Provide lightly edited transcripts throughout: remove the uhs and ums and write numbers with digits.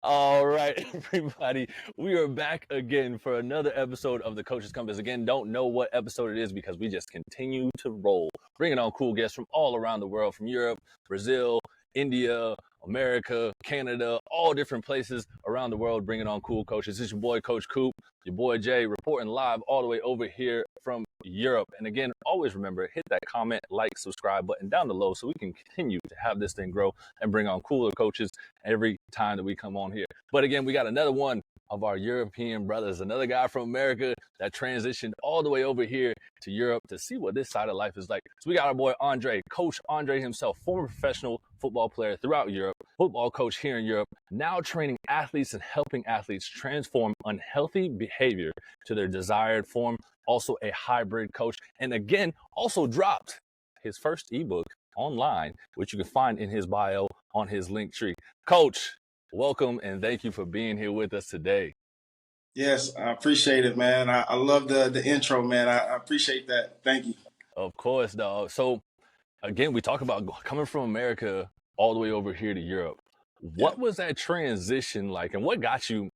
All right, everybody, we are back again for another episode of the Coach's Compass. Again, don't know what episode it is because we just continue to roll, bringing on cool guests from all around the world, from Europe, Brazil, India, America, Canada, all different places around the world, bringing on cool coaches. This is your boy, Coach Coop, your boy Jay, reporting live all the way over here from Europe. And again, always remember, hit that comment, like, subscribe button down below so we can continue to have this thing grow and bring on cooler coaches every time that we come on here. But again, we got another one of our European brothers, another guy from America that transitioned all the way over here to Europe to see what this side of life is like. So we got our boy Andre, Coach Andre himself, former professional football player throughout Europe, football coach here in Europe, now training athletes and helping athletes transform unhealthy behavior to their desired form. Also a hybrid coach, and again, also dropped his first ebook online, which you can find in his bio on his link tree. Coach, welcome and thank you for being here with us today. Yes, I appreciate it, man. I love the intro, man. I appreciate that. Thank you. Of course, dog. So again, we talk about coming from America all the way over here to Europe. Yeah. What was that transition like, and what got you?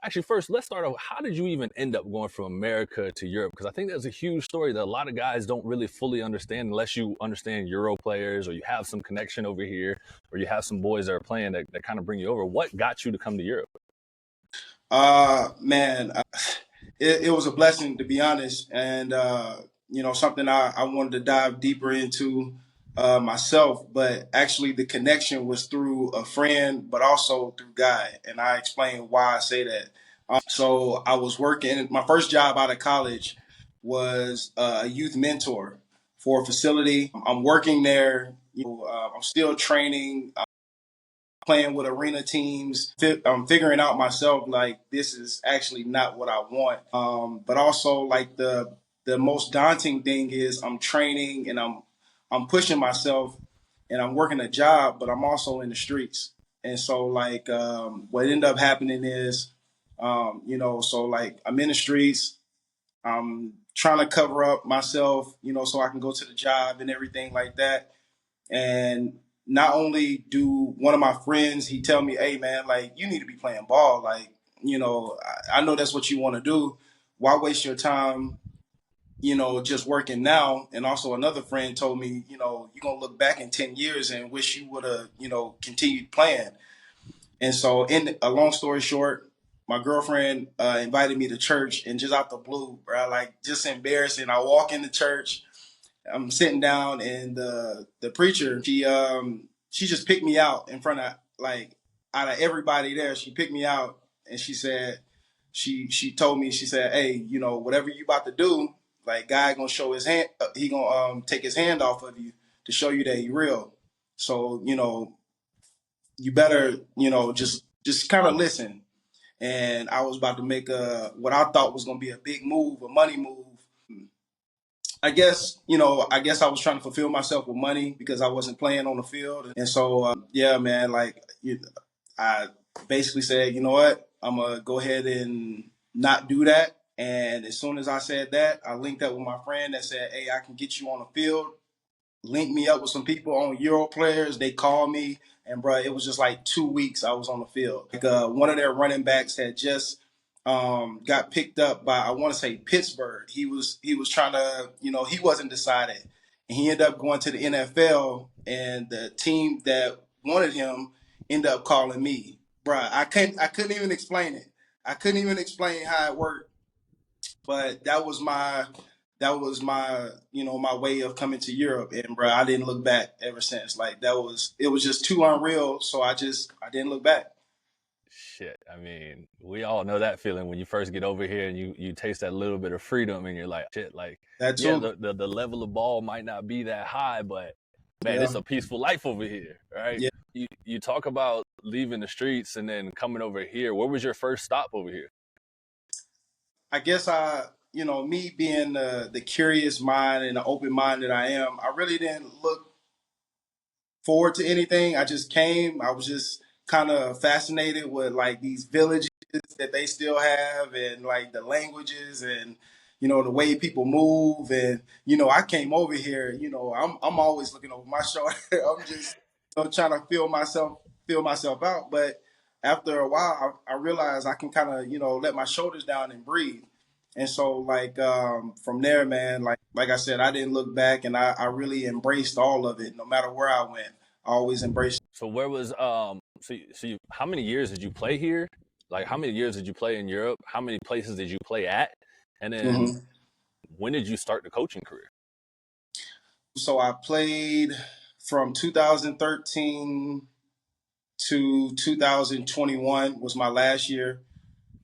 Actually, first, let's start off. How did you even end up going from America to Europe? Because I think that's a huge story that a lot of guys don't really fully understand unless you understand Euro players or you have some connection over here or you have some boys that are playing that kind of bring you over. What got you to come to Europe? Man, it was a blessing to be honest, and something I wanted to dive deeper into myself. But actually, the connection was through a friend, but also through God, and I explain why I say that. So I was working. My first job out of college was a youth mentor for a facility. I'm working there. I'm still training, playing with arena teams. I'm figuring out myself like this is actually not what I want. But also like the most daunting thing is I'm training and I'm pushing myself and I'm working a job, but I'm also in the streets. And so like what ended up happening is so like I'm in the streets. I'm trying to cover up myself, so I can go to the job and everything like that. And not only do one of my friends, he tell me, hey man, like you need to be playing ball. Like, I know that's what you want to do. Why waste your time, just working now? And also another friend told me, you're going to look back in 10 years and wish you would have, continued playing. And so in a long story short, my girlfriend invited me to church and just out the blue, bro, like just embarrassing. I walk into church, I'm sitting down, and the preacher, she just picked me out in front of like out of everybody there. She picked me out, and she said she told me, she said, hey, whatever you about to do, like God gonna show his hand, he gonna take his hand off of you to show you that he real. So you better just kind of listen. And I was about to make what I thought was gonna be a big move, a money move. I guess I was trying to fulfill myself with money because I wasn't playing on the field. And so, yeah, man, I basically said, you know what, I'm going to go ahead and not do that. And as soon as I said that, I linked up with my friend that said, hey, I can get you on the field. Linked me up with some people on Euro players. They called me, and bro, it was just like 2 weeks I was on the field. Like one of their running backs had just got picked up by, I want to say, Pittsburgh. He was trying to, he wasn't decided, and he ended up going to the NFL. And the team that wanted him ended up calling me, bro. I couldn't even explain it. I couldn't even explain how it worked, but that was my my way of coming to Europe. And bro, I didn't look back ever since. Like it was just too unreal. So I didn't look back. Shit, I mean, we all know that feeling when you first get over here and you taste that little bit of freedom and you're like, shit, like, That yeah, too. the level of ball might not be that high, but man, Yeah. it's a peaceful life over here, right? Yeah. You talk about leaving the streets and then coming over here. Where was your first stop over here? I guess me being the curious mind and the open mind that I am, I really didn't look forward to anything. I just came. I was just kind of fascinated with like these villages that they still have, and like the languages, and the way people move. And I came over here. I'm always looking over my shoulder. I'm just trying to feel myself out. But after a while, I realized I can kind of, let my shoulders down and breathe. And so, like, from there, man, like I said, I didn't look back, and I really embraced all of it. No matter where I went, I always embraced. So where was how many years did you play here? Like how many years did you play in Europe? How many places did you play at? And then Mhm. when did you start the coaching career? So I played from 2013 to 2021 was my last year.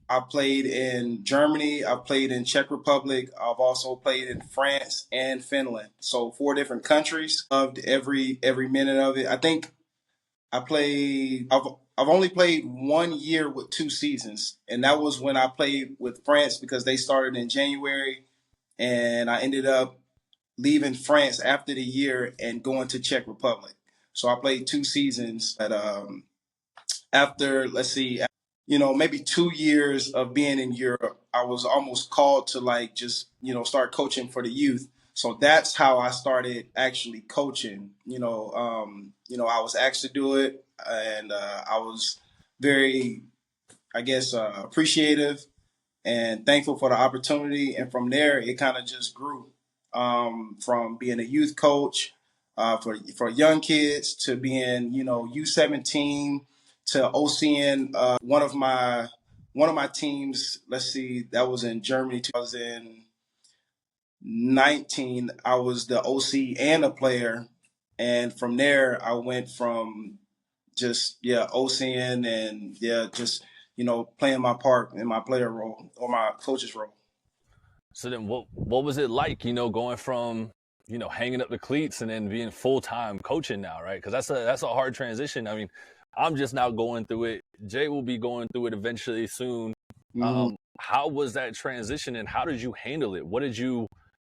I played in Germany. I played in Czech Republic. I've also played in France and Finland. So 4 different countries. Loved every minute of it. I think I played. I've only played 1 year with 2 seasons, and that was when I played with France because they started in January, and I ended up leaving France after the year and going to Czech Republic. So I played 2 seasons. But after, let's see, maybe 2 years of being in Europe, I was almost called to like just start coaching for the youth. So that's how I started actually coaching. I was asked to do it, and I was very, I guess, appreciative and thankful for the opportunity. And from there, it kind of just grew from being a youth coach for young kids to being U17 to OCN. One of my teams. Let's see, that was in Germany. 2019, I was the OC and a player, and from there, I went from just OCN and just playing my part in my player role or my coach's role. So then what was it like, going from, hanging up the cleats and then being full-time coaching now, right? Because that's a hard transition. I mean, I'm just now going through it. Jay will be going through it eventually soon. Mm-hmm. How was that transition and how did you handle it?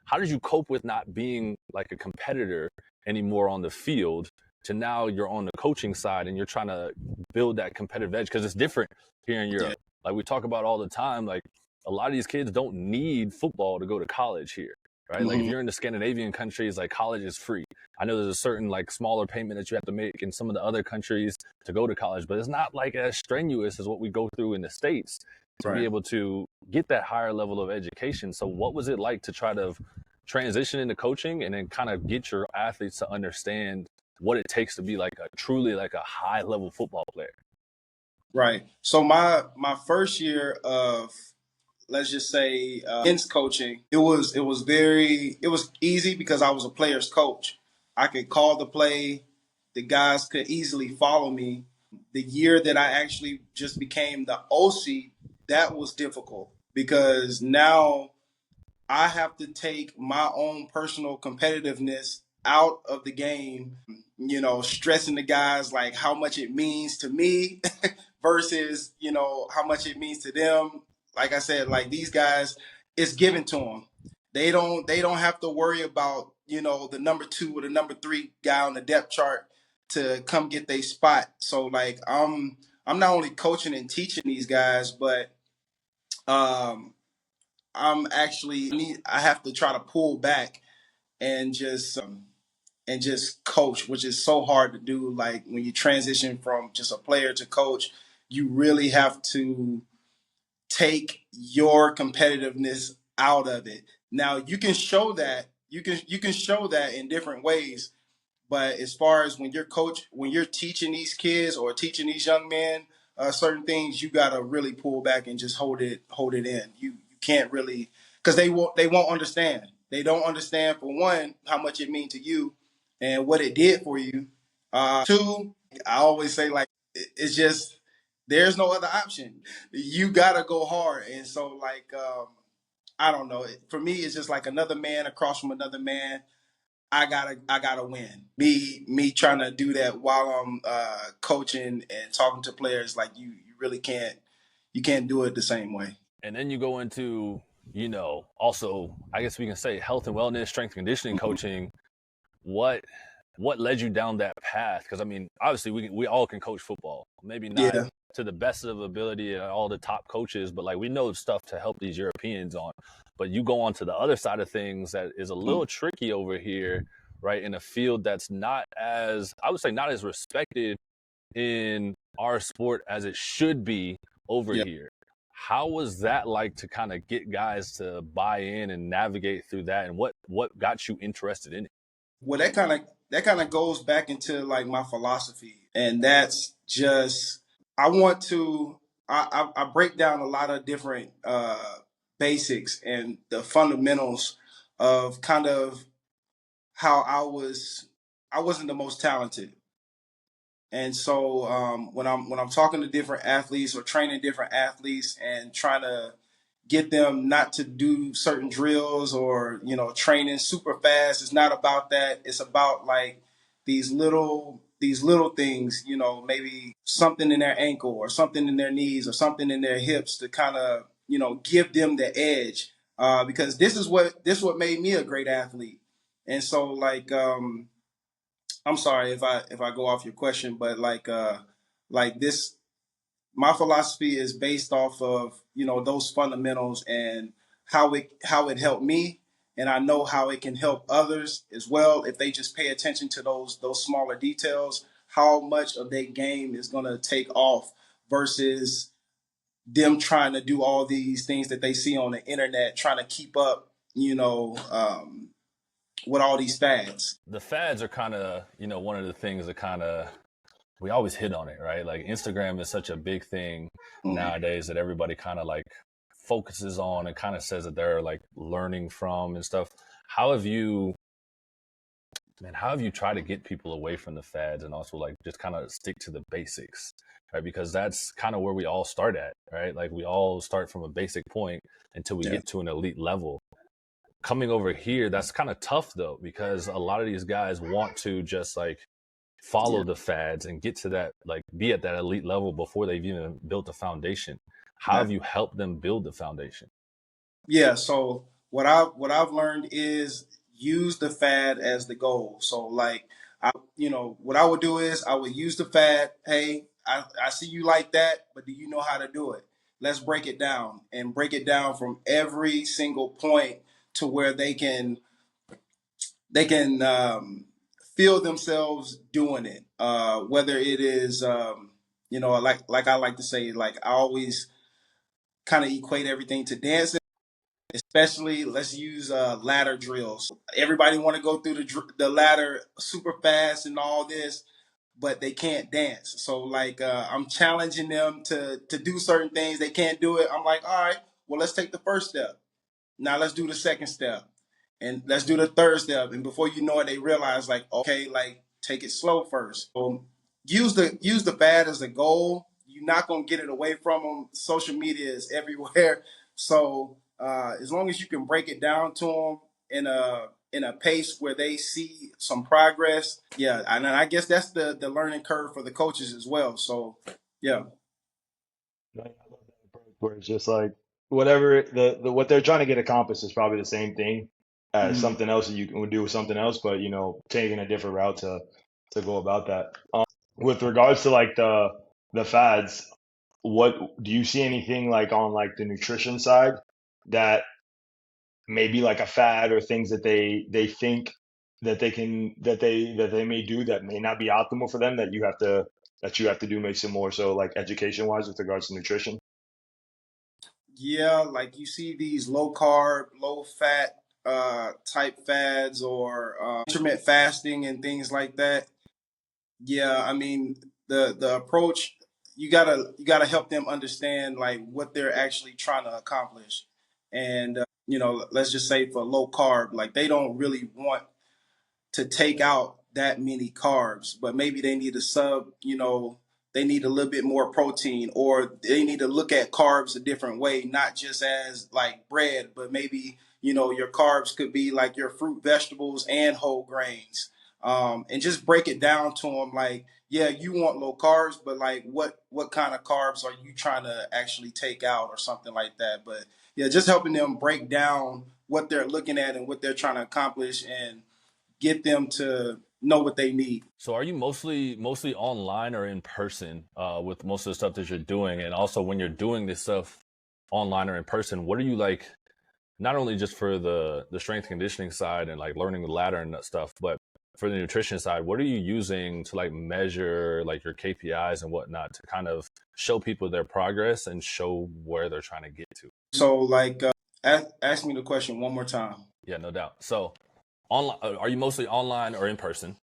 How did you cope with not being like a competitor anymore on the field to now you're on the coaching side and you're trying to build that competitive edge? Because it's different here in Yeah. Europe. Like we talk about all the time, like a lot of these kids don't need football to go to college here, right? Like if Mm-hmm. you're in the Scandinavian countries, like college is free. I know there's a certain like smaller payment that you have to make in some of the other countries to go to college, but it's not like as strenuous as what we go through in the States to be Right. able to get that higher level of education. So what was it like to try to transition into coaching and then kind of get your athletes to understand what it takes to be like a truly like a high level football player? Right. So my first year of, let's just say, men's coaching, it was easy because I was a player's coach. I could call the play. The guys could easily follow me. The year that I actually just became the OC, that was difficult because now I have to take my own personal competitiveness out of the game, stressing the guys like how much it means to me versus, how much it means to them. Like I said, like these guys, it's given to them. They don't have to worry about, the number 2 or the number 3 guy on the depth chart to come get their spot. So like I'm not only coaching and teaching these guys, but um I have to try to pull back and just coach, which is so hard to do. Like when you transition from just a player to coach, you really have to take your competitiveness out of it. Now you can show that you can show that in different ways, but as far as when you're teaching these kids or teaching these young men certain things, you gotta really pull back and just hold it in. You can't really, because they won't understand. They don't understand, for one, how much it means to you and what it did for you. Two, I always say like it's just there's no other option. You gotta go hard, and so like I don't know. For me, it's just like another man across from another man. I gotta win. Me trying to do that while I'm coaching and talking to players, like you really can't do it the same way. And then you go into, also, I guess we can say health and wellness, strength and conditioning coaching. What what led you down that path? Because I mean, obviously we all can coach football. Maybe not Yeah. to the best of ability and all the top coaches, but like we know stuff to help these Europeans on. But you go on to the other side of things that is a little tricky over here, right? In a field that's not as, I would say, not as respected in our sport as it should be over Yeah. here. How was that like to kind of get guys to buy in and navigate through that, and what got you interested in it? Well, that kind of goes back into like my philosophy, and that's just I want to I break down a lot of different basics and the fundamentals of kind of how I wasn't the most talented. And so when I'm talking to different athletes or training different athletes and trying to get them not to do certain drills or training super fast, it's not about that. It's about like these little things, maybe something in their ankle or something in their knees or something in their hips to kind of give them the edge. Because this is what made me a great athlete. And so like I'm sorry if I go off your question, but like this, my philosophy is based off of those fundamentals and how it helped me, and I know how it can help others as well if they just pay attention to those smaller details. How much of their game is going to take off versus them trying to do all these things that they see on the internet, trying to keep up, with all these fads. The fads are kind of, one of the things that kind of we always hit on it, right? Like Instagram is such a big thing Mhm. nowadays that everybody kind of like focuses on and kind of says that they're like learning from and stuff. How have you, man, how have you tried to get people away from the fads and also like just kind of stick to the basics, right? Because that's kind of where we all start at, right? Like we all start from a basic point until we Yeah, get to an elite level. Coming over here, that's kind of tough though, because a lot of these guys want to just like follow yeah, the fads and get to that, like be at that elite level before they've even built a foundation. How yeah. have you helped them build the foundation? Yeah, so what I've learned is use the fad as the goal. So like what I would do is I would use the fad. Hey, I see you like that, but do you know how to do it? Let's break it down and break it down from every single point to where they can feel themselves doing it. Whether it is like I like to say, like I always kind of equate everything to dancing, especially let's use ladder drills. Everybody want to go through the ladder super fast and all this, but they can't dance. So like I'm challenging them to do certain things. They can't do it. I'm like, all right, well let's take the first step. Now let's do the second step, and let's do the third step. And before you know it, they realize like, okay, like take it slow first. So use the fad as a goal. You're not gonna get it away from them. Social media is everywhere. So as long as you can break it down to them in a pace where they see some progress, yeah. And I guess that's the learning curve for the coaches as well. So yeah. Right, I love that approach where it's just like whatever the what they're trying to get accomplished is probably the same thing as Mhm. something else that you can do with something else, but taking a different route to go about that. With regards to like the fads, what do you see anything like on like the nutrition side that maybe like a fad or things that they think that they may do that may not be optimal for them that you have to do maybe some more so like education wise with regards to nutrition? Yeah, like you see these low carb, low fat type fads or intermittent fasting and things like that. Yeah, I mean the approach, you gotta help them understand like what they're actually trying to accomplish. And let's just say for low carb, like they don't really want to take out that many carbs, but maybe they need a they need a little bit more protein, or they need to look at carbs a different way, not just as like bread, but maybe, your carbs could be like your fruit, vegetables, and whole grains. And just break it down to them like, yeah, you want low carbs, but like what kind of carbs are you trying to actually take out or something like that. But yeah, just helping them break down what they're looking at and what they're trying to accomplish and get them to know what they need. So are you mostly online or in person with most of the stuff that you're doing? And also when you're doing this stuff online or in person, what are you like, not only just for the strength conditioning side and like learning the ladder and that stuff, but for the nutrition side, what are you using to like measure like your KPIs and whatnot to kind of show people their progress and show where they're trying to get to? So, like, ask me the question one more time. Yeah, no doubt. So, online, are you mostly online or in person?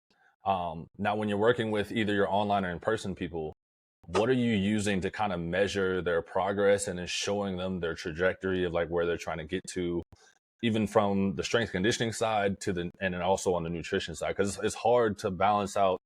Now, when you're working with either your online or in person people, what are you using to kind of measure their progress and then showing them their trajectory of like where they're trying to get to, even from the strength conditioning side to the, and then also on the nutrition side? Because it's hard to balance out.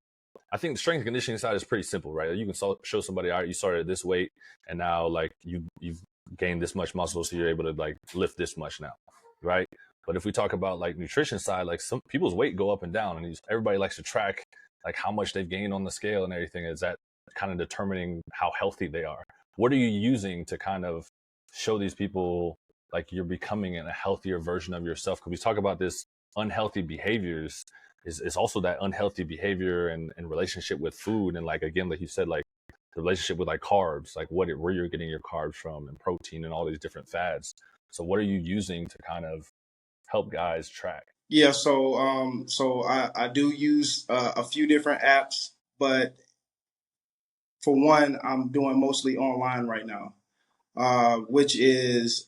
I think the strength conditioning side is pretty simple, right? You can show somebody, all right, you started at this weight and now like you've gained this much muscle, so you're able to like lift this much now, right? But if we talk about like nutrition side, like some people's weight go up and down, and everybody likes to track like how much they've gained on the scale and everything. Is that kind of determining how healthy they are? What are you using to kind of show these people like you're becoming a healthier version of yourself? Because we talk about this unhealthy behaviors is also that unhealthy behavior and relationship with food. And like, again, like you said, like the relationship with like carbs, like where you're getting your carbs from and protein and all these different fads. So what are you using to kind of help guys track? Yeah, so I do use a few different apps, but for one, I'm doing mostly online right now, which is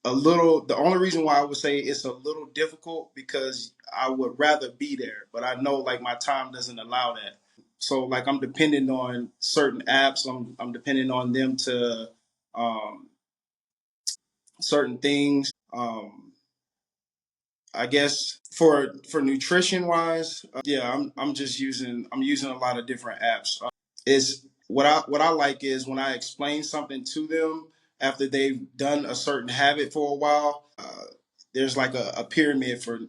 a little. The only reason why I would say it's a little difficult because I would rather be there, but I know like my time doesn't allow that. So like I'm dependent on certain apps. I'm dependent on them to um, certain things. I guess for nutrition wise, yeah, I'm using a lot of different apps. Is what I like is when I explain something to them after they've done a certain habit for a while. There's like a pyramid for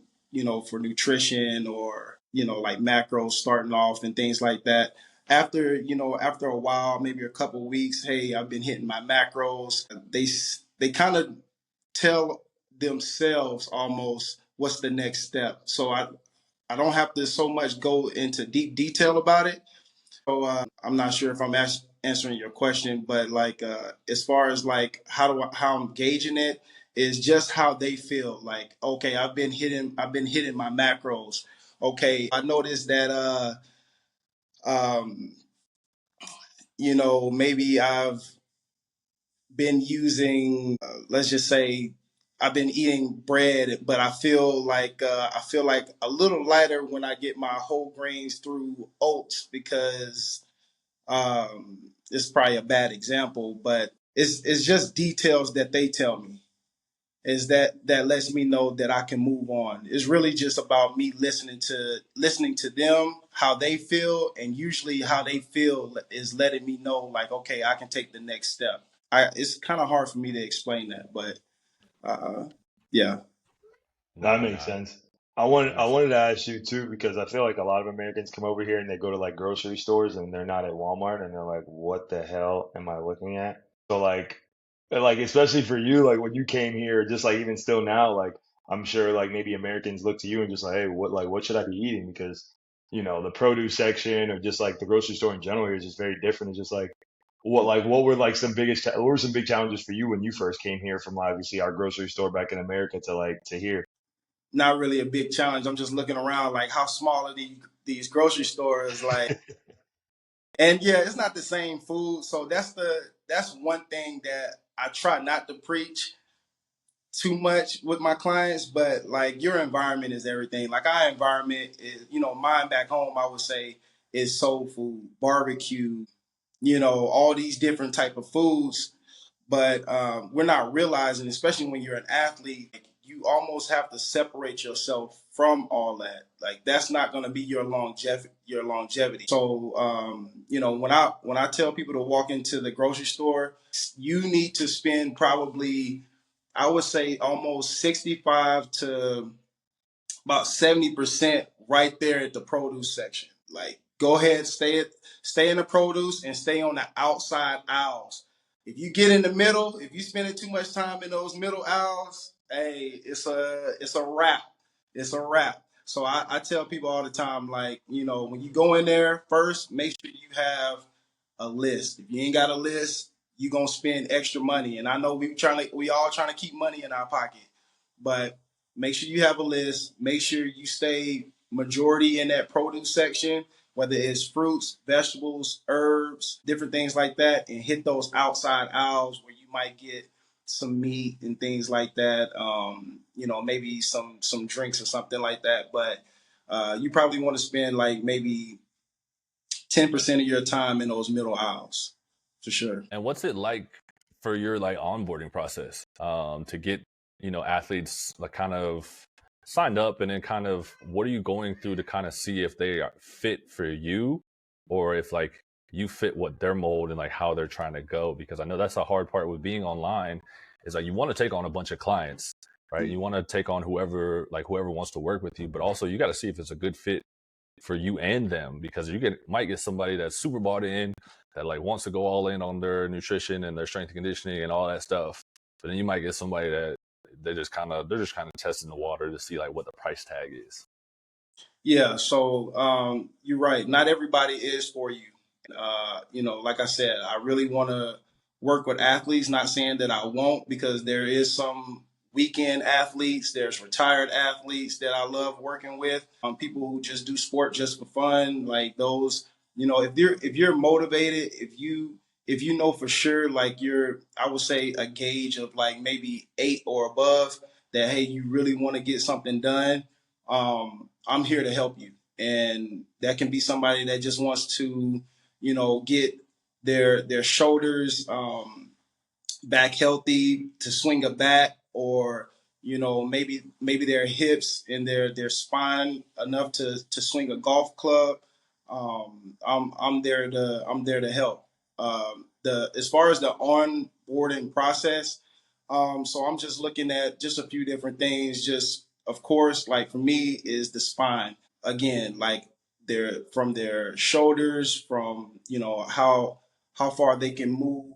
for nutrition or like macros starting off and things like that. After after a while, maybe a couple weeks, hey, I've been hitting my macros. They kind of tell themselves almost what's the next step. So I don't have to so much go into deep detail about it. So I'm not sure if I'm answering your question, but like as far as like how I'm gauging it is just how they feel. Like okay, I've been hitting my macros. Okay, I noticed that um, maybe I've been using let's just say I've been eating bread, but I feel like a little lighter when I get my whole grains through oats because it's probably a bad example, but it's just details that they tell me is that lets me know that I can move on. It's really just about me listening to them, how they feel, and usually how they feel is letting me know like, okay, I can take the next step. It's kind of hard for me to explain that, but yeah. That No, makes no, sense. for I sure. wanted to ask you too because I feel like a lot of Americans come over here and they go to like grocery stores and they're not at Walmart and they're like, what the hell am I looking at? So like especially for you, like when you came here, just like even still now, like I'm sure like maybe Americans look to you and just like, hey, what should I be eating? Because the produce section or just like the grocery store in general here is just very different. It's just like what were like what were some big challenges for you when you first came here from obviously our grocery store back in America to like to here? Not really a big challenge. I'm just looking around like how small are these grocery stores like, and yeah, it's not the same food. So that's one thing that I try not to preach too much with my clients, but like your environment is everything. Like our environment is, mine back home, I would say is soul food, barbecue, all these different type of foods. But we're not realizing, especially when you're an athlete, like, you almost have to separate yourself from all that. Like that's not going to be your longevity. Your longevity. So when I tell people to walk into the grocery store, you need to spend probably, I would say, almost 65 to about 70% right there at the produce section. Like go ahead, stay in the produce and stay on the outside aisles. If you get in the middle, if you spending too much time in those middle aisles, hey, it's a wrap. It's a wrap. So I tell people all the time, like, when you go in there first, make sure you have a list. If you ain't got a list, you gonna spend extra money. And I know we all trying to keep money in our pocket. But make sure you have a list. Make sure you stay majority in that produce section, whether it's fruits, vegetables, herbs, different things like that, and hit those outside aisles where you might get some meat and things like that. Maybe some drinks or something like that. But you probably want to spend like maybe 10% of your time in those middle aisles, for sure. And what's it like for your like onboarding process to get athletes like kind of signed up, and then kind of what are you going through to kind of see if they are fit for you, or if like you fit what their mold and like how they're trying to go? Because I know that's the hard part with being online, is like you want to take on a bunch of clients, right? You want to take on whoever wants to work with you, but also you got to see if it's a good fit for you and them, because might get somebody that's super bought in, that like wants to go all in on their nutrition and their strength and conditioning and all that stuff. But then you might get somebody that they're just kind of testing the water to see like what the price tag is. Yeah, so you're right. Not everybody is for you. Like I said, I really want to work with athletes. Not saying that I won't, because there is some weekend athletes. There's retired athletes that I love working with. People who just do sport just for fun, like those. If you're motivated, if you know for sure, like I would say a gauge of like maybe 8 or above, that hey, you really want to get something done. I'm here to help you, and that can be somebody that just wants to get their shoulders back healthy to swing a bat, or maybe their hips and their spine enough to swing a golf club. I'm there to help. The As far as the onboarding process, so I'm just looking at just a few different things. Just of course, like for me, is the spine again, like their shoulders, from how far they can move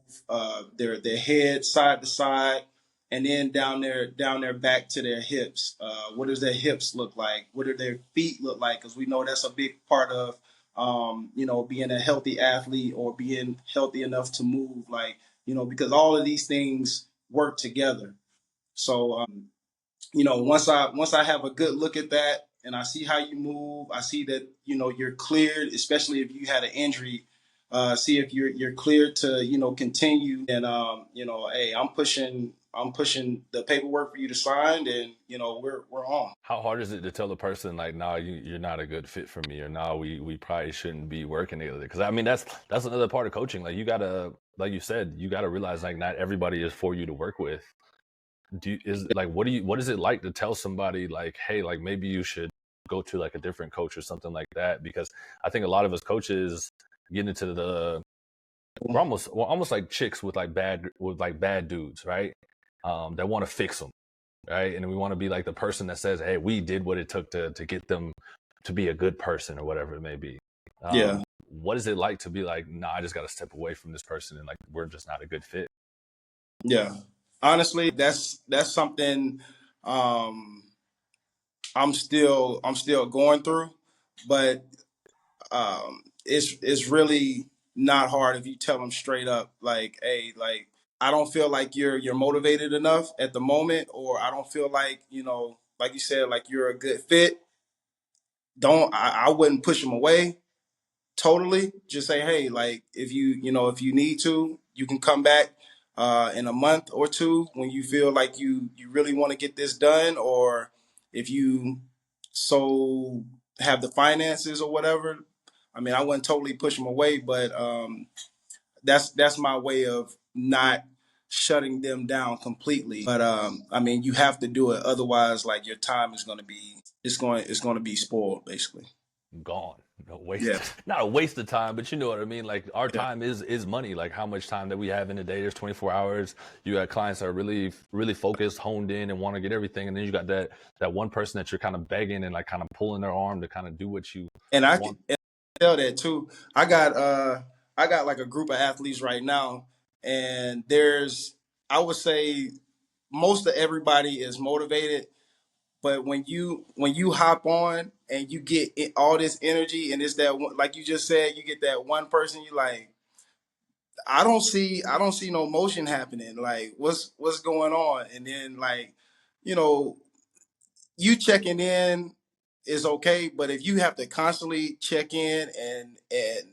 their head side to side, and then down their back to their hips. What does their hips look like? What do their feet look like? Because we know that's a big part of being a healthy athlete, or being healthy enough to move. Like because all of these things work together. So once I have a good look at that, and I see how you move, I see that you're cleared, especially if you had an injury. See if you're cleared to continue, and hey, I'm pushing the paperwork for you to sign, and we're on. How hard is it to tell the person like, nah, you're not a good fit for me, or nah, we probably shouldn't be working together? Because I mean, that's another part of coaching. Like you gotta, like you said, you gotta realize like not everybody is for you to work with. What is it like to tell somebody like, hey, like maybe you should go to like a different coach or something like that? Because I think a lot of us coaches get into we're almost like chicks with like bad dudes, right? That want to fix them, right? And we want to be like the person that says, hey, we did what it took to get them to be a good person, or whatever it may be. Yeah, What is it like to be like, nah, I just got to step away from this person, and like we're just not a good fit? yeah. Honestly, that's something um, I'm still going through, but it's really not hard if you tell them straight up, like, hey, like I don't feel like you're motivated enough at the moment, or I don't feel like like you said, like you're a good fit. I wouldn't push them away totally. Just say, hey, like if you need to, you can come back in a month or two when you feel like you really want to get this done, or if you so have the finances or whatever. I mean, I wouldn't totally push them away, but that's my way of not shutting them down completely. But I mean, you have to do it, otherwise, like your time is going to be it's going to be spoiled, basically. Gone. No waste. Yeah. Not a waste of time, but you know what I mean. Like our time is money. Like how much time that we have in a day. There's 24 hours. You got clients that are really focused, honed in, and want to get everything. And then you got that one person that you're kind of begging and like kind of pulling their arm to kind of do what you And I can want. tell that too. I got like a group of athletes right now, and I would say most of everybody is motivated, but when you hop on and you get all this energy, and it's that one, like you just said, you get that one person, you like, I don't see no motion happening. Like what's going on? And then like, you know, you checking in is okay, but if you have to constantly check in and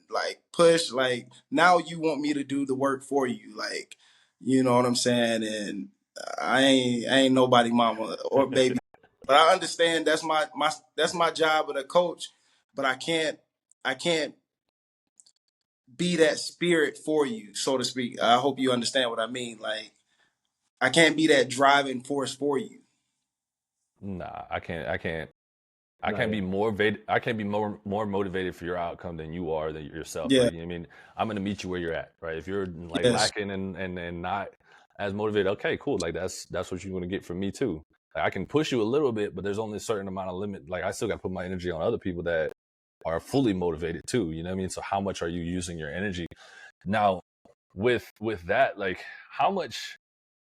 like push, like now you want me to do the work for you, like you know what I'm saying? And I ain't nobody mama or baby, but I understand that's my job as a coach, but I can't be that spirit for you, so to speak. I hope you understand what I mean. Like I can't be that driving force for you. Nah, I can't. I can't be Right. more I can't be more motivated for your outcome than you are than yourself. Yeah. Like, you know what I mean, I'm gonna meet you where you're at, right? If you're like Yes. lacking and not as motivated, okay, cool. Like that's what you're gonna get from me too. Like, I can push you a little bit, but there's only a certain amount of limit. Like I still got to put my energy on other people that are fully motivated too. You know what I mean? So how much are you using your energy now? With that, like how much?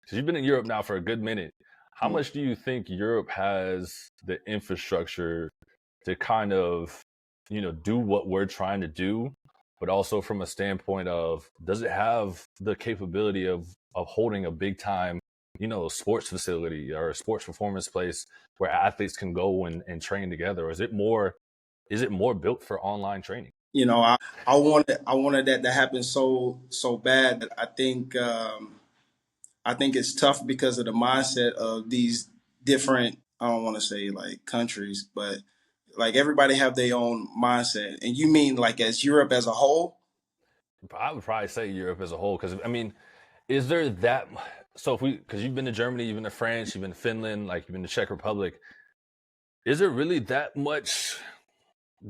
Because you've been in Europe now for a good minute. How Mm. much do you think Europe has the infrastructure to kind of, do what we're trying to do, but also from a standpoint of, does it have the capability of holding a big time, sports facility or a sports performance place where athletes can go and train together? Or is it more built for online training? You know, I wanted that to happen so bad that I think it's tough because of the mindset of these different, I don't want to say like countries, but like everybody have their own mindset. And you mean like as Europe as a whole? I would probably say Europe as a whole, because I mean, is there that? So if because you've been to Germany, you've been to France, you've been to Finland, like you've been to Czech Republic, is there really that much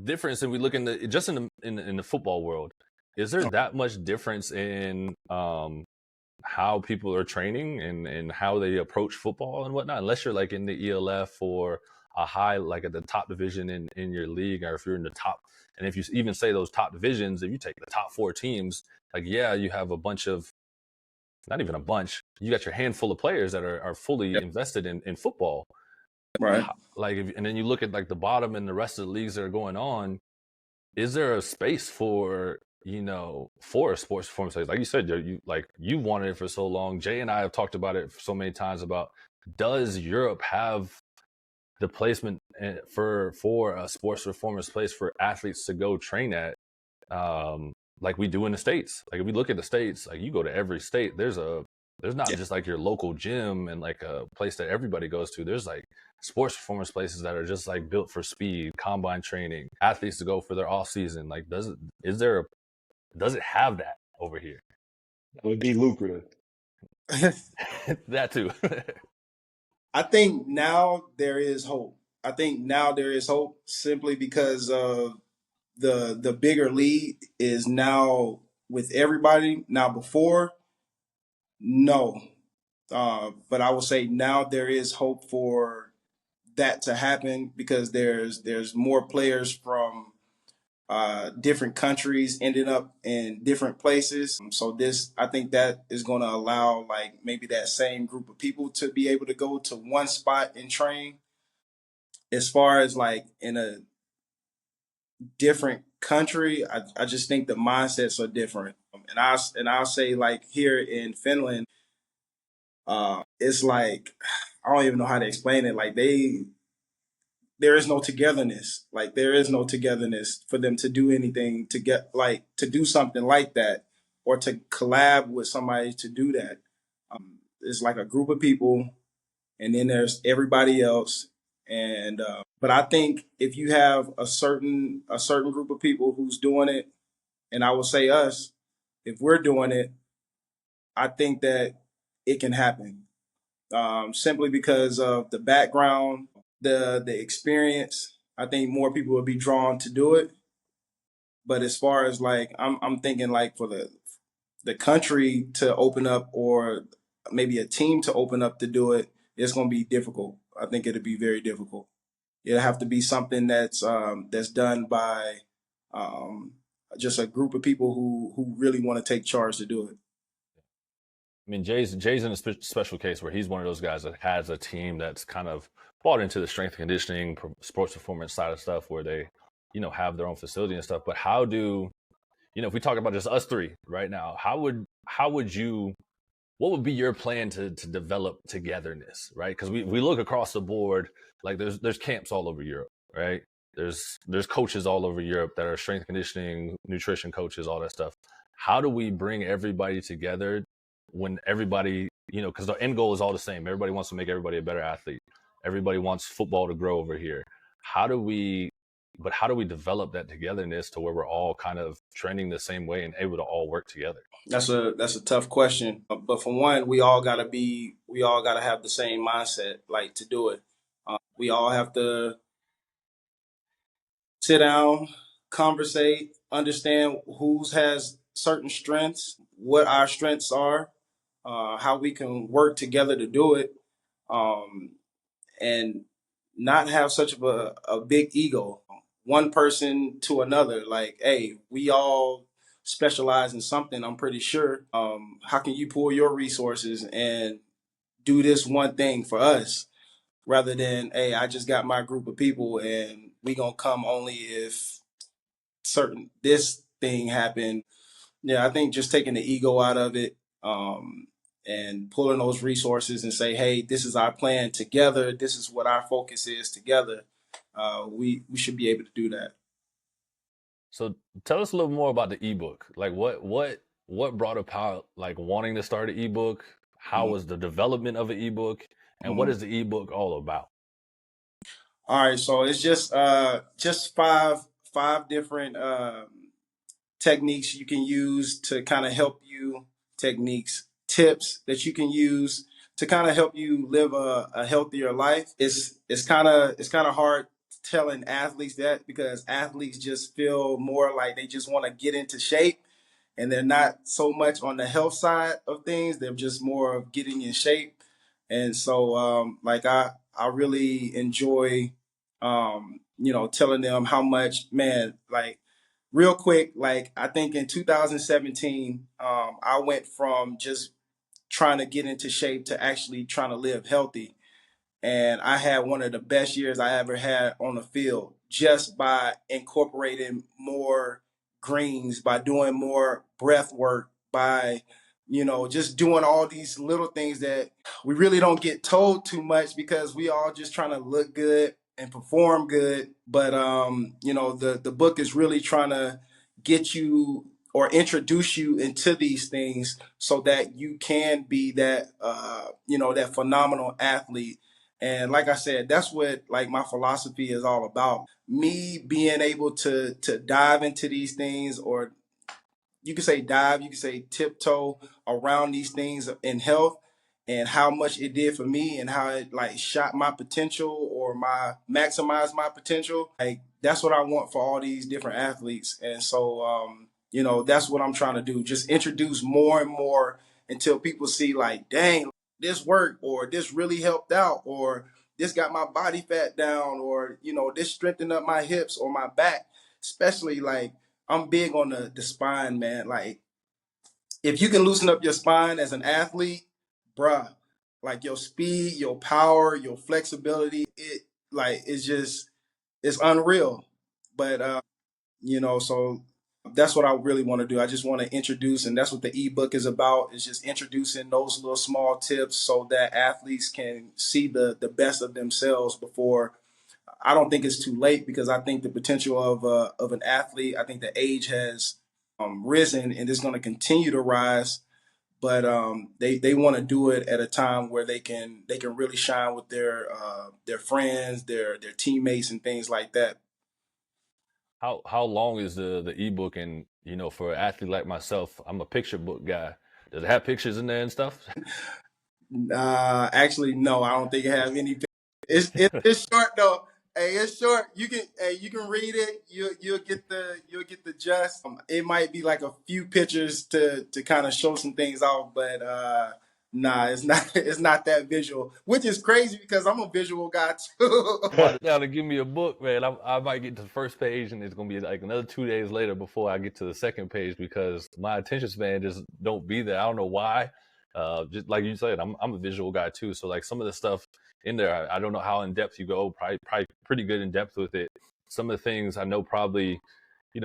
difference? And we look in the just in the football world, is there that much difference in how people are training and how they approach football and whatnot? Unless you're like in the ELF or a high, like at the top division in your league, or if you're in the top, and if you even say those top divisions, if you take the top four teams, like yeah, you have a bunch of, not even a bunch, you got your handful of players that are fully Yep. invested in football. Right. Like and then you look at like the bottom and the rest of the leagues that are going on, is there a space for a sports performance place? Like you said, you wanted it for so long. Jay and I have talked about it so many times about, does Europe have the placement for a sports performance place for athletes to go train at, like we do in the States? Like if we look at the States, like you go to every state, there's not Yeah. just like your local gym and like a place that everybody goes to. There's like sports performance places that are just like built for speed, combine training, athletes to go for their off season. Like does it have that over here? That would be lucrative. That too. I think now there is hope. I think now there is hope simply because of the bigger league is now with everybody. Now before, no. But I will say now there is hope for that to happen because there's more players from different countries ending up in different places. So this, I think that is going to allow like maybe that same group of people to be able to go to one spot and train. As far as like in a different country, I just think the mindsets are different. And I'll say like here in Finland, it's like I don't even know how to explain it. Like there is no togetherness. Like there is no togetherness for them to do anything to get like to do something like that or to collab with somebody to do that. It's like a group of people, and then there's everybody else. And but I think if you have a certain group of people who's doing it, and I will say us, if we're doing it, I think that it can happen. Simply because of the background, the experience. I think more people will be drawn to do it. But as far as like, I'm thinking like for the country to open up or maybe a team to open up to do it, it's going to be difficult. I think it'll be very difficult. It'll have to be something that's done by um, just a group of people who really want to take charge to do it. I mean, Jay's in a special case where he's one of those guys that has a team that's kind of bought into the strength and conditioning, sports performance side of stuff, where they, have their own facility and stuff. But how do, if we talk about just us three right now, how would you what would be your plan to develop togetherness, right? Because we look across the board, like there's camps all over Europe, right? There's coaches all over Europe that are strength conditioning, nutrition coaches, all that stuff. How do we bring everybody together when everybody, because the end goal is all the same. Everybody wants to make everybody a better athlete. Everybody wants football to grow over here. How do we develop that togetherness to where we're all kind of trending the same way and able to all work together? That's a tough question. But for one, we all gotta have the same mindset, like to do it. We all have to sit down, conversate, understand who's has certain strengths, what our strengths are, how we can work together to do it, um, and not have such of a big ego. One person to another, like, hey, we all specialize in something, I'm pretty sure. How can you pull your resources and do this one thing for us rather than, hey, I just got my group of people and we gonna come only if certain this thing happened. Yeah, I think just taking the ego out of it, and pulling those resources and say, hey, this is our plan together. This is what our focus is together. We should be able to do that. So tell us a little more about the ebook. Like what brought about like wanting to start an ebook? How Mhm. was the development of an ebook? And what Mhm. is the ebook all about? All right, so it's just five different techniques you can use to kind of help you, techniques, tips that you can use to kind of help you live a healthier life. It's kind of hard telling athletes that because athletes just feel more like they just want to get into shape and they're not so much on the health side of things. They're just more of getting in shape. And so, like I really enjoy, telling them how much, man, like real quick, like I think in 2017, I went from just trying to get into shape to actually trying to live healthy, and I had one of the best years I ever had on the field just by incorporating more greens, by doing more breath work, by just doing all these little things that we really don't get told too much because we all just trying to look good and perform good. But the book is really trying to get you or introduce you into these things so that you can be that phenomenal athlete. And like I said, that's what like my philosophy is all about. Me being able to dive into these things, or you can say dive, you can say tiptoe around these things in health, and how much it did for me and how it like shot my potential or my maximized my potential. Like that's what I want for all these different athletes. And so that's what I'm trying to do. Just introduce more and more until people see like, dang, this worked, or this really helped out, or this got my body fat down, or this strengthened up my hips or my back. Especially like I'm big on the spine, man. Like if you can loosen up your spine as an athlete, bruh, like your speed, your power, your flexibility, it like it's unreal. But so that's what I really want to do. I just want to introduce, and that's what the ebook is about, is just introducing those little small tips so that athletes can see the best of themselves before. I don't think it's too late because I think the potential of an athlete, I think the age has risen and is going to continue to rise. But they want to do it at a time where they can really shine with their friends, their teammates, and things like that. How long is the ebook? And for an athlete like myself, I'm a picture book guy. Does it have pictures in there and stuff? Actually, no, I don't think it have any. It's short though. Hey, it's short. You can read it. You'll get the gist. It might be like a few pictures to kind of show some things off, but nah, it's not. It's not that visual, which is crazy because I'm a visual guy too. Somebody down to give me a book, man, I might get to the first page and it's gonna be like another 2 days later before I get to the second page because my attention span just don't be there. I don't know why. Just like you said, I'm a visual guy too. So like some of the stuff in there, I don't know how in depth you go. Probably pretty good in depth with it. Some of the things I know probably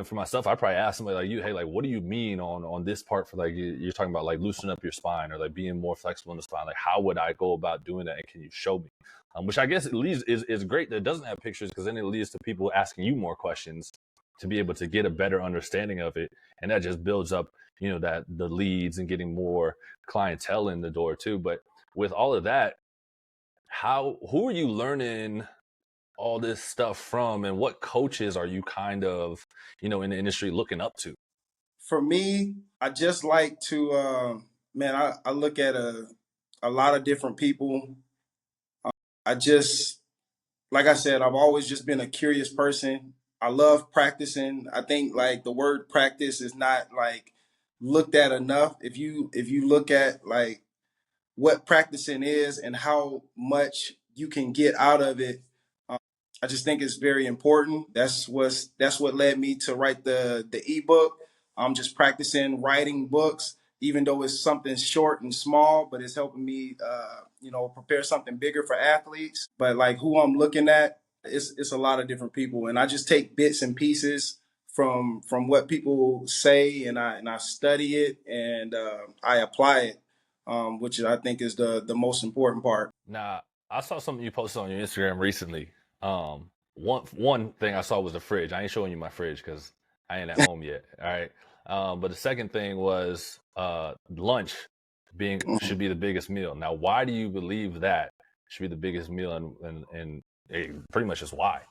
For myself, I probably ask somebody like you, hey, like, what do you mean on this part for like you're talking about like loosening up your spine or like being more flexible in the spine? Like, how would I go about doing that? And can you show me? Which I guess at least is great that it doesn't have pictures because then it leads to people asking you more questions to be able to get a better understanding of it, and that just builds up, that the leads and getting more clientele in the door too. But with all of that, who are you learning all this stuff from, and what coaches are you kind of in the industry looking up to? For me, I just like to, man, I look at a lot of different people. I just, like I said, I've always just been a curious person. I love practicing. I think like the word practice is not like looked at enough. If you look at like what practicing is and how much you can get out of it, I just think it's very important. That's what led me to write the ebook. I'm just practicing writing books, even though it's something short and small, but it's helping me, prepare something bigger for athletes. But like who I'm looking at, it's a lot of different people, and I just take bits and pieces from what people say, and I study it, and I apply it, which I think is the most important part. Now, I saw something you posted on your Instagram recently. One thing I saw was the fridge. I ain't showing you my fridge because I ain't at home yet. All right. But the second thing was lunch being should be the biggest meal. Now, why do you believe that should be the biggest meal, and pretty much just why?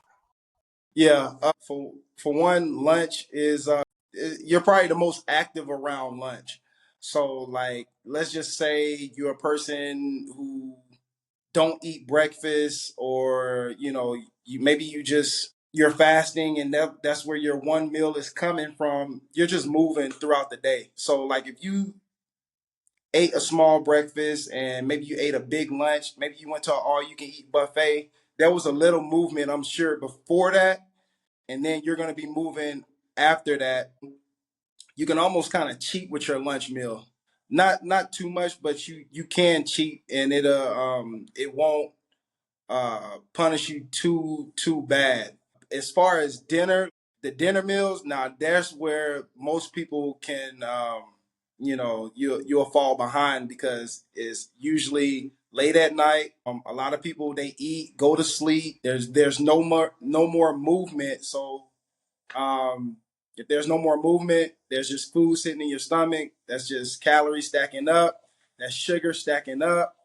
Yeah, for one, lunch is you're probably the most active around lunch. So like, let's just say you're a person who don't eat breakfast, or you're fasting, and that's where your one meal is coming from. You're just moving throughout the day. So like, if you ate a small breakfast and maybe you ate a big lunch, maybe you went to an all you can eat buffet. There was a little movement, I'm sure, before that, and then you're going to be moving after that. You can almost kind of cheat with your lunch meal. Not too much, but you can cheat, and it won't punish you too bad. As far as dinner, the dinner meals, now that's where most people can, you'll fall behind because it's usually late at night. A lot of people, they eat, go to sleep. There's no more movement. So um, if there's no more movement, there's just food sitting in your stomach. That's just calories stacking up. That's sugar stacking up.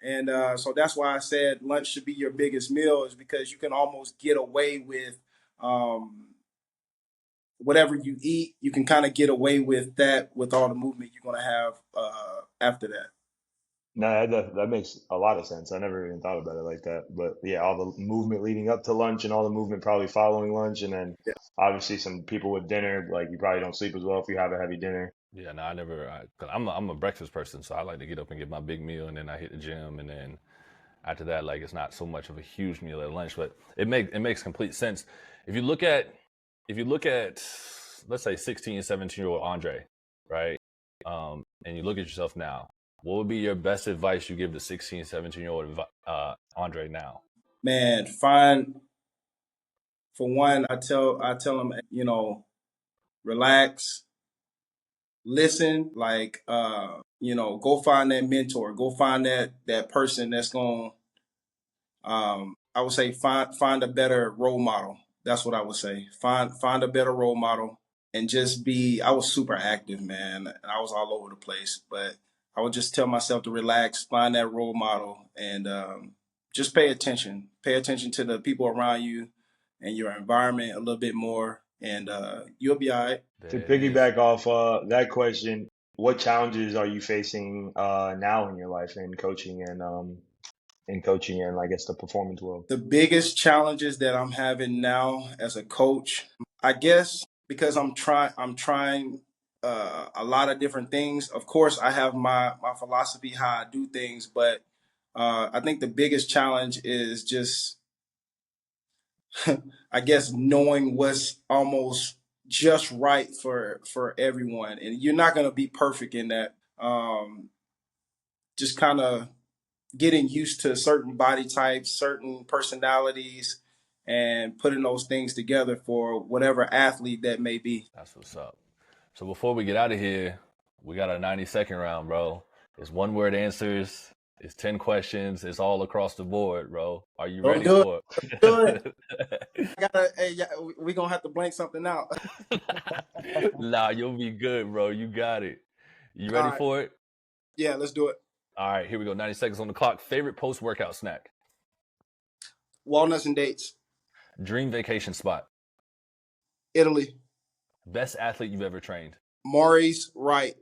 And so that's why I said lunch should be your biggest meal, is because you can almost get away with um, whatever you eat. You can kind of get away with that with all the movement you're going to have after that. No, that makes a lot of sense. I never even thought about it like that. But yeah, all the movement leading up to lunch and all the movement probably following lunch, and then Yeah. obviously some people with dinner, like you probably don't sleep as well if you have a heavy dinner. Yeah, no, I never. Cause I'm a breakfast person, so I like to get up and get my big meal, and then I hit the gym, and then after that, like it's not so much of a huge meal at lunch, but it makes complete sense. If you look at let's say 16, 17-year-old Andre, right? And you look at yourself now, what would be your best advice you give to 16, 17-year-old Andre now? Man, find for one, I tell them, relax, listen, like go find that mentor, go find that person that's going, I would say, find a better role model. That's what I would say. Find a better role model, and just be. I was super active, man, and I was all over the place. But I would just tell myself to relax, find that role model, and just pay attention. Pay attention to the people around you and your environment a little bit more, and you'll be all right. To There it is. piggyback off that question, what challenges are you facing now in your life in coaching and I guess the performance world? The biggest challenges that I'm having now as a coach, I guess, because I'm trying a lot of different things. Of course, I have my philosophy how I do things, but I think the biggest challenge is just, I guess, knowing what's almost just right for everyone, and you're not gonna be perfect in that. Just kind of getting used to certain body types, certain personalities, and putting those things together for whatever athlete that may be. That's what's up. So before we get out of here, we got a 90-second round, bro. It's one word answers. It's 10 questions. It's all across the board, bro. Are you Don't ready do for it. Do it. it? Hey, we gonna have to blank something out. Nah, you'll be good, bro. You got it. You ready All right. for it? Yeah, let's do it. All right, here we go. 90 seconds on the clock. Favorite post-workout snack? Walnuts and dates. Dream vacation spot? Italy. Best athlete you've ever trained? Maurice Wright.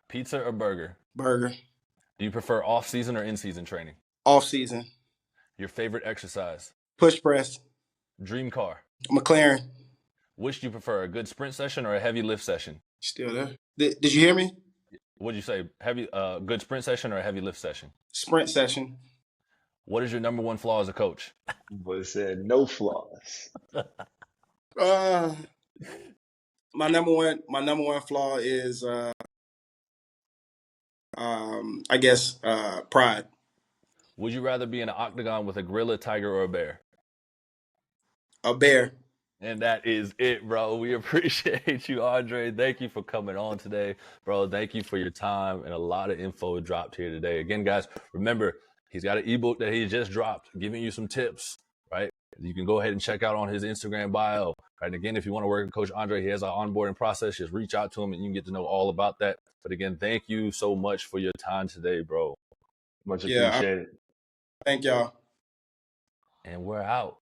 Pizza or burger? Burger. Do you prefer off-season or in-season training? Off season. Your favorite exercise? Push press. Dream car? McLaren. Which do you prefer, a good sprint session or a heavy lift session? Still there. Did you hear me? What'd you say? Good sprint session or a heavy lift session? Sprint session. What is your number one flaw as a coach? But it said no flaws. My number one flaw is I guess pride. Would you rather be in an octagon with a gorilla, tiger, or a bear? A bear. And that is it, bro. We appreciate you, Andre. Thank you for coming on today, bro. Thank you for your time, and a lot of info dropped here today. Again, guys, remember, he's got an ebook that he just dropped, giving you some tips, right? You can go ahead and check out on his Instagram bio. Right? And again, if you want to work with Coach Andre, he has an onboarding process. Just reach out to him, and you can get to know all about that. But again, thank you so much for your time today, bro. Much appreciated. Thank y'all. And we're out.